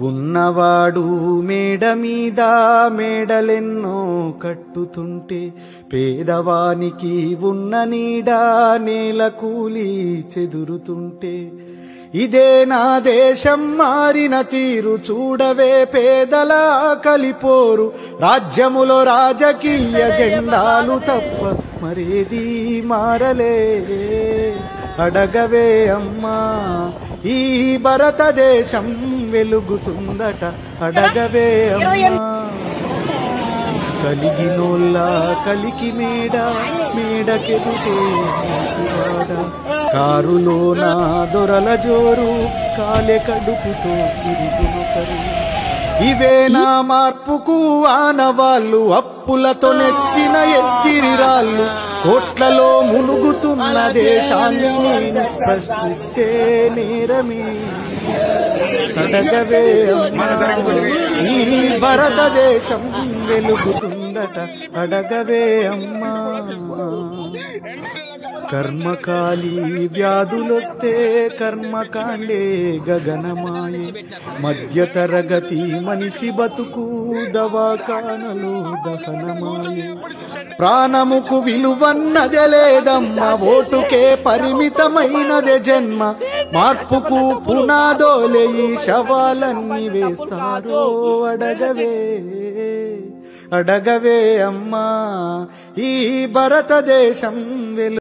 ఉన్నవాడు మేడ మీద మేడలెన్నో కట్టుతుంటే పేదవానికి ఉన్న నీడ నేల కూలి చెదురుతుంటే ఇదే నా దేశం మారిన తీరు చూడవే పేదల కలిపోరు రాజ్యములో రాజకీయ జెండాలు తప్ప మరేది మారలే అడగవే అమ్మా ఈ భారతదేశం వెలుగుతుందట అడగవే అమ్మా కలిగినోళ్ళ కలికి మేడ మేడకెదుటే కారులోన దొరల జోరు కాలే కడుపుతో తిరుగునొకరు ఇవే నా మార్పుకు ఆనవాళ్ళు అప్పులతో నెత్తిన ఎత్తిరిరాళ్ళు కోట్లలో మునుగుతున్న దేశాన్ని నేను ప్రశ్నిస్తే నేరమే అడగవే ఈ భారతదేశం వెలుగుతుందట అడగవే అమ్మా కర్మకాలి వ్యాధులొస్తే కర్మకాండే గగనమాయే మధ్యతరగతి మనిషి బతుకు దవాఖానలో దహనమాయే ప్రాణముకు విలువన్నదే లేదమ్మ ఓటుకే పరిమితమైనదే జన్మ మార్పుకు పునాదోలే ఈ శవాలన్నీ వేస్తారో అడగవే అడగవే అమ్మా ఈ భారతదేశం